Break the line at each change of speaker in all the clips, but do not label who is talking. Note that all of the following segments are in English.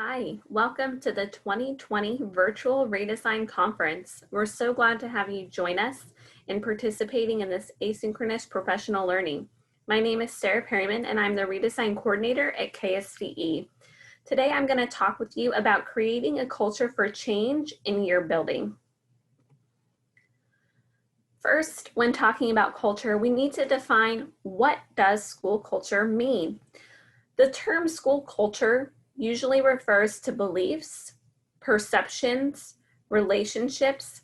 Hi, welcome to the 2020 Virtual Redesign Conference. We're so glad to have you join us in participating in this asynchronous professional learning. My name is Sarah Perryman and I'm the Redesign Coordinator at KSDE. Today I'm going to talk with you about creating a culture for change in your building. First, when talking about culture, we need to define what does school culture mean. The term school culture usually refers to beliefs, perceptions, relationships,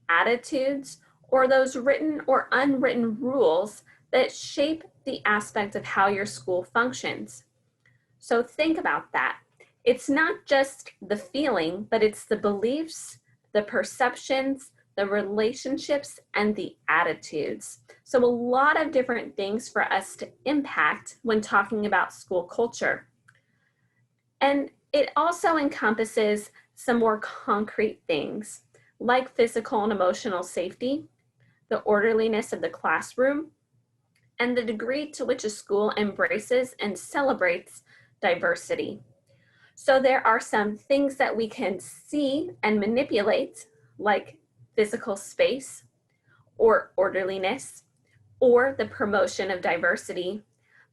attitudes, or those written or unwritten rules that shape the aspect of how your school functions. So think about that. It's not just the feeling, but it's the beliefs, the perceptions, the relationships, and the attitudes. So a lot of different things for us to impact when talking about school culture. And it also encompasses some more concrete things like physical and emotional safety, the orderliness of the classroom, and the degree to which a school embraces and celebrates diversity. So there are some things that we can see and manipulate, like physical space or orderliness or the promotion of diversity.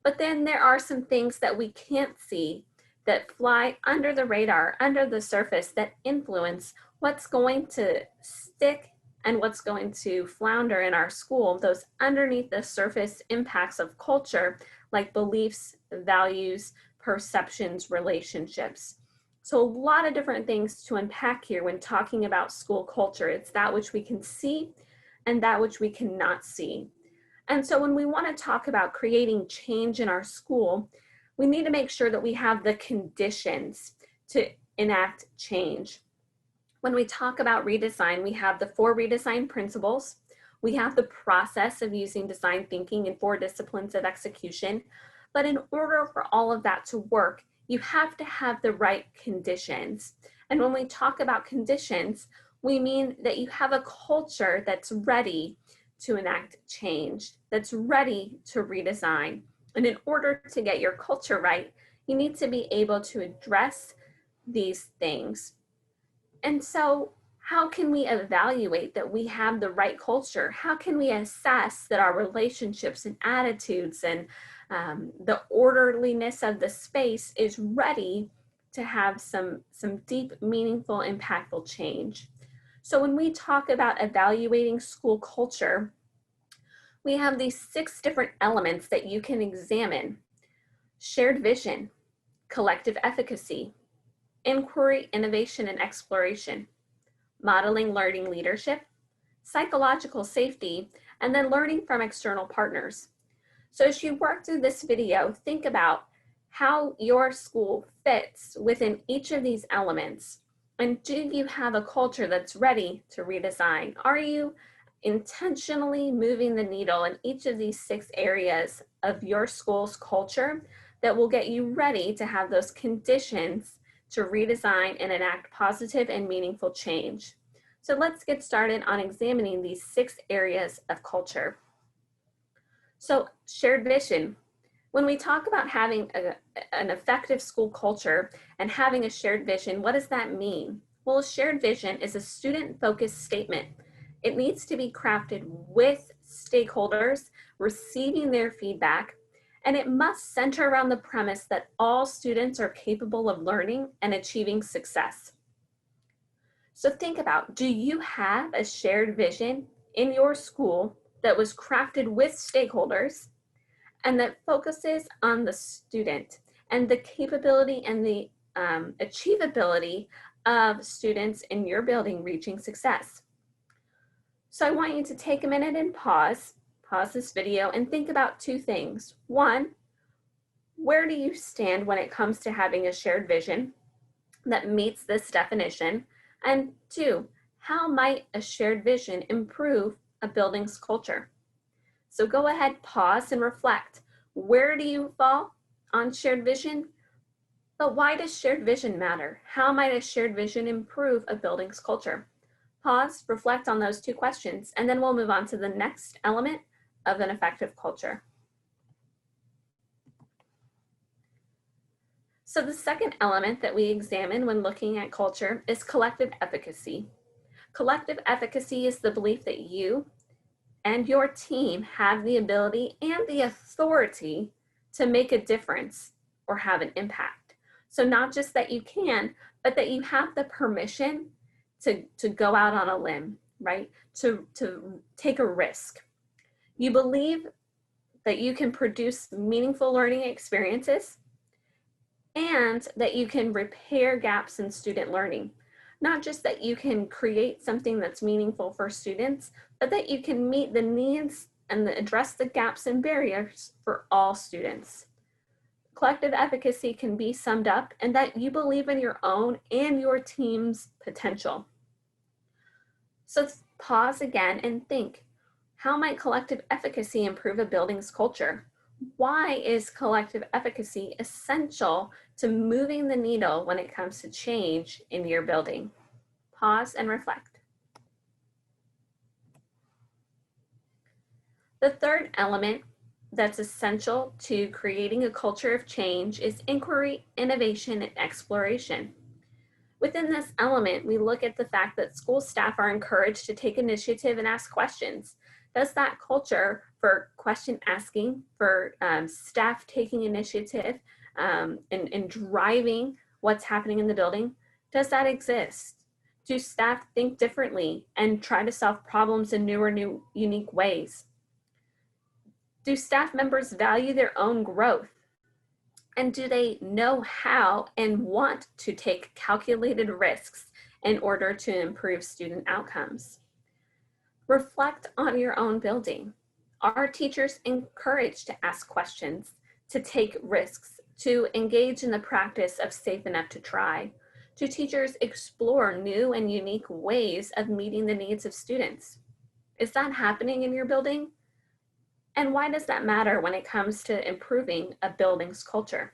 But then there are some things that we can't see that fly under the radar, under the surface, that influence what's going to stick and what's going to flounder in our school, those underneath the surface impacts of culture, like beliefs, values, perceptions, relationships. So a lot of different things to unpack here when talking about school culture. It's that which we can see and that which we cannot see. And so when we want to talk about creating change in our school, we need to make sure that we have the conditions to enact change. When we talk about redesign, we have the 4 redesign principles. We have the process of using design thinking and 4 disciplines of execution. But in order for all of that to work, you have to have the right conditions. And when we talk about conditions, we mean that you have a culture that's ready to enact change, that's ready to redesign. And in order to get your culture right, you need to be able to address these things. And so how can we evaluate that we have the right culture? How can we assess that our relationships and attitudes and the orderliness of the space is ready to have some deep, meaningful, impactful change? So when we talk about evaluating school culture, we have these 6 different elements that you can examine: shared vision, collective efficacy, inquiry, innovation, and exploration, modeling learning leadership, psychological safety, and then learning from external partners. So as you work through this video, think about how your school fits within each of these elements. And do you have a culture that's ready to redesign? Are you intentionally moving the needle in each of these 6 areas of your school's culture that will get you ready to have those conditions to redesign and enact positive and meaningful change? So let's get started on examining these 6 areas of culture. So shared vision. When we talk about having an effective school culture and having a shared vision, what does that mean? Well, a shared vision is a student-focused statement. It needs to be crafted with stakeholders, receiving their feedback, and it must center around the premise that all students are capable of learning and achieving success. So think about, do you have a shared vision in your school that was crafted with stakeholders and that focuses on the student and the capability and the achievability of students in your building reaching success? So I want you to take a minute and pause this video and think about 2 things. 1, where do you stand when it comes to having a shared vision that meets this definition? And 2, how might a shared vision improve a building's culture? So go ahead, pause and reflect. Where do you fall on shared vision? But why does shared vision matter? How might a shared vision improve a building's culture? Pause, reflect on those 2 questions, and then we'll move on to the next element of an effective culture. So the second element that we examine when looking at culture is collective efficacy. Collective efficacy is the belief that you and your team have the ability and the authority to make a difference or have an impact. So not just that you can, but that you have the permission to go out on a limb, right? To take a risk. You believe that you can produce meaningful learning experiences and that you can repair gaps in student learning. Not just that you can create something that's meaningful for students, but that you can meet the needs and address the gaps and barriers for all students. Collective efficacy can be summed up in that you believe in your own and your team's potential. So pause again and think, how might collective efficacy improve a building's culture? Why is collective efficacy essential to moving the needle when it comes to change in your building? Pause and reflect. The third element that's essential to creating a culture of change is inquiry, innovation, and exploration. Within this element, we look at the fact that school staff are encouraged to take initiative and ask questions. Does that culture for question asking, for staff taking initiative and driving what's happening in the building, does that exist? Do staff think differently and try to solve problems in new, unique ways? Do staff members value their own growth? And do they know how and want to take calculated risks in order to improve student outcomes? Reflect on your own building. Are teachers encouraged to ask questions, to take risks, to engage in the practice of safe enough to try? Do teachers explore new and unique ways of meeting the needs of students? Is that happening in your building? And why does that matter when it comes to improving a building's culture?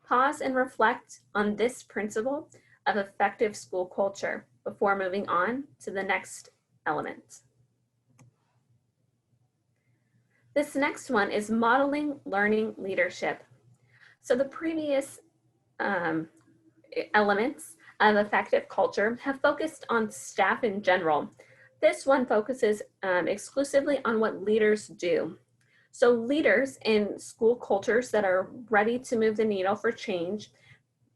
Pause and reflect on this principle of effective school culture before moving on to the next element. This next one is modeling learning leadership. So the previous elements of effective culture have focused on staff in general. This one focuses exclusively on what leaders do. So leaders in school cultures that are ready to move the needle for change,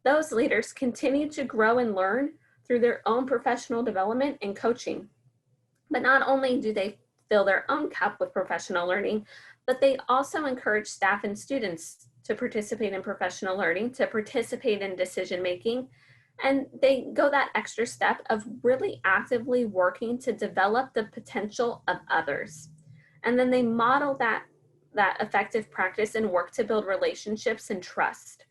those leaders continue to grow and learn through their own professional development and coaching. But not only do they fill their own cup with professional learning, but they also encourage staff and students to participate in professional learning, to participate in decision making, and they go that extra step of really actively working to develop the potential of others. And then they model that effective practice and work to build relationships and trust.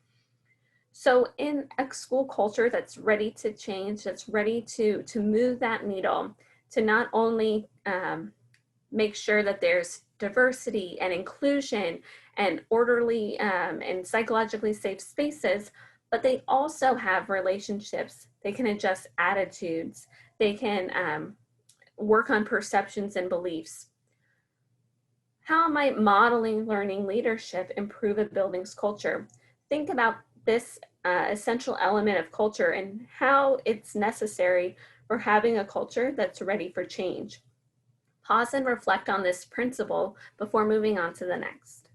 So in a school culture that's ready to change, that's ready to move that needle, to not only make sure that there's diversity and inclusion and orderly and psychologically safe spaces, but they also have relationships. They can adjust attitudes. They can work on perceptions and beliefs. How might modeling learning leadership improve a building's culture? Think about this essential element of culture and how it's necessary for having a culture that's ready for change. Pause and reflect on this principle before moving on to the next.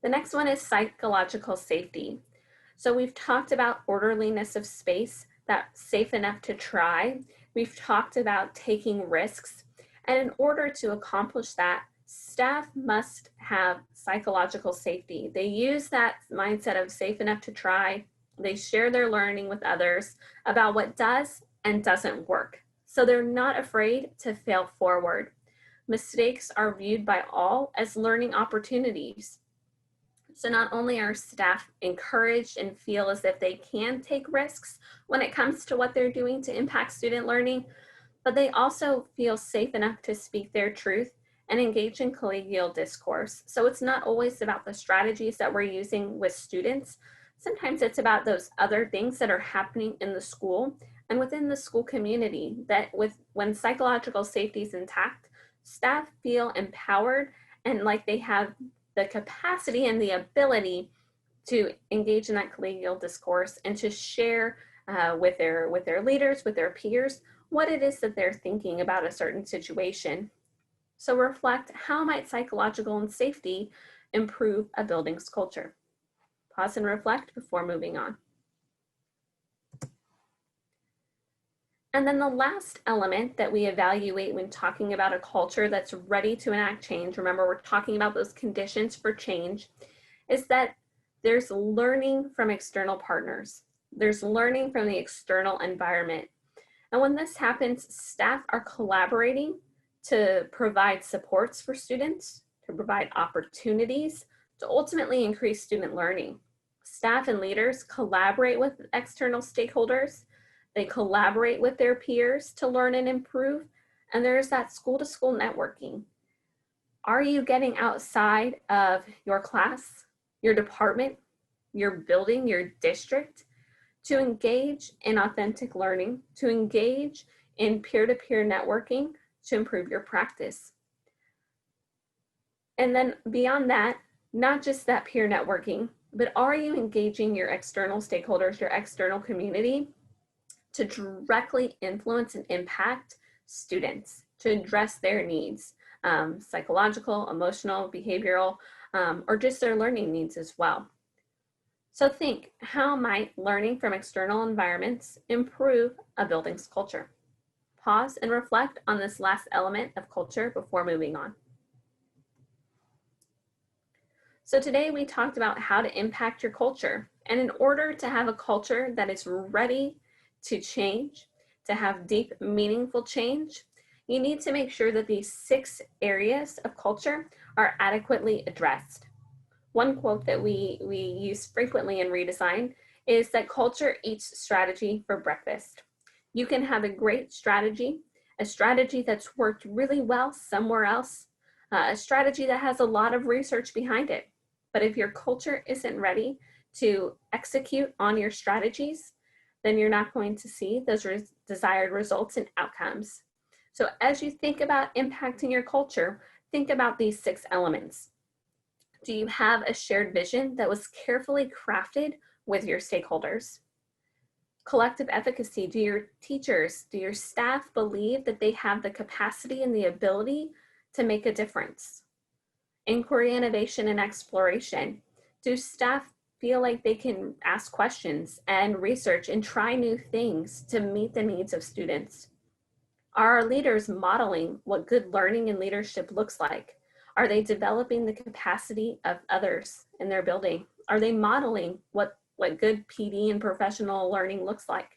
The next one is psychological safety. So we've talked about orderliness of space, that's safe enough to try. We've talked about taking risks. And in order to accomplish that, staff must have psychological safety. They use that mindset of safe enough to try. They share their learning with others about what does and doesn't work. So they're not afraid to fail forward. Mistakes are viewed by all as learning opportunities. So not only are staff encouraged and feel as if they can take risks when it comes to what they're doing to impact student learning, but they also feel safe enough to speak their truth and engage in collegial discourse. So it's not always about the strategies that we're using with students. Sometimes it's about those other things that are happening in the school and within the school community, that when psychological safety is intact, staff feel empowered and like they have the capacity and the ability to engage in that collegial discourse and to share with their leaders, with their peers, what it is that they're thinking about a certain situation. So reflect, how might psychological and safety improve a building's culture? Pause and reflect before moving on. And then the last element that we evaluate when talking about a culture that's ready to enact change, remember we're talking about those conditions for change, is that there's learning from external partners. There's learning from the external environment. And when this happens, staff are collaborating to provide supports for students, to provide opportunities, to ultimately increase student learning. Staff and leaders collaborate with external stakeholders. They collaborate with their peers to learn and improve. And there's that school-to-school networking. Are you getting outside of your class, your department, your building, your district, to engage in authentic learning, to engage in peer-to-peer networking to improve your practice? And then beyond that, not just that peer networking, but are you engaging your external stakeholders, your external community, to directly influence and impact students, to address their needs, psychological, emotional, behavioral, or just their learning needs as well? So think, how might learning from external environments improve a building's culture? Pause and reflect on this last element of culture before moving on. So today we talked about how to impact your culture. And in order to have a culture that is ready to change, to have deep, meaningful change, you need to make sure that these 6 areas of culture are adequately addressed. One quote that we use frequently in Redesign is that culture eats strategy for breakfast. You can have a great strategy, a strategy that's worked really well somewhere else, a strategy that has a lot of research behind it. But if your culture isn't ready to execute on your strategies, then you're not going to see those desired results and outcomes. So as you think about impacting your culture, think about these 6 elements. Do you have a shared vision that was carefully crafted with your stakeholders? Collective efficacy. Do your teachers, do your staff believe that they have the capacity and the ability to make a difference? Inquiry, innovation, and exploration. Do staff feel like they can ask questions and research and try new things to meet the needs of students? Are our leaders modeling what good learning and leadership looks like? Are they developing the capacity of others in their building? Are they modeling what good PD and professional learning looks like?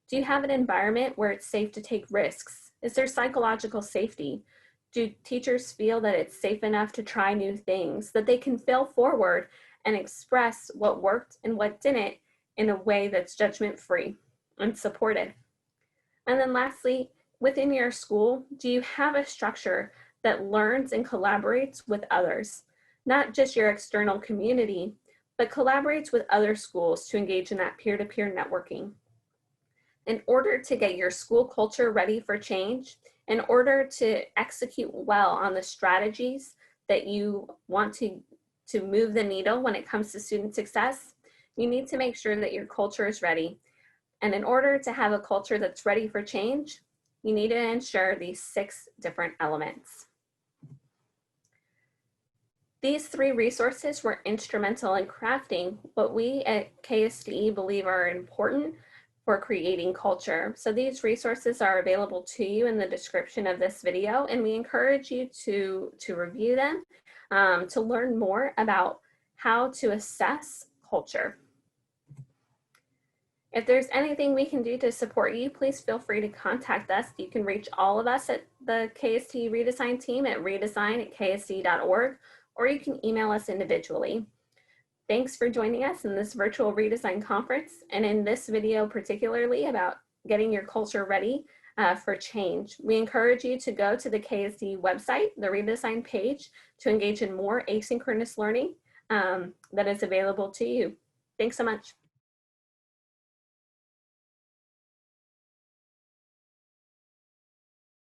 Do you have an environment where it's safe to take risks? Is there psychological safety? Do teachers feel that it's safe enough to try new things, that they can fail forward and express what worked and what didn't in a way that's judgment-free and supported? And then lastly, within your school, do you have a structure that learns and collaborates with others, not just your external community, but collaborates with other schools to engage in that peer-to-peer networking? In order to get your school culture ready for change, in order to execute well on the strategies that you want to move the needle when it comes to student success, you need to make sure that your culture is ready. And in order to have a culture that's ready for change, you need to ensure these 6 different elements. These 3 resources were instrumental in crafting what we at KSDE believe are important for creating culture. So these resources are available to you in the description of this video, and we encourage you to review them to learn more about how to assess culture. If there's anything we can do to support you, please feel free to contact us. You can reach all of us at the KSDE Redesign team at redesign@ksde.org, or you can email us individually. Thanks for joining us in this virtual redesign conference, and in this video particularly about getting your culture ready for change. We encourage you to go to the KSDE website, the redesign page, to engage in more asynchronous learning that is available to you. Thanks so much.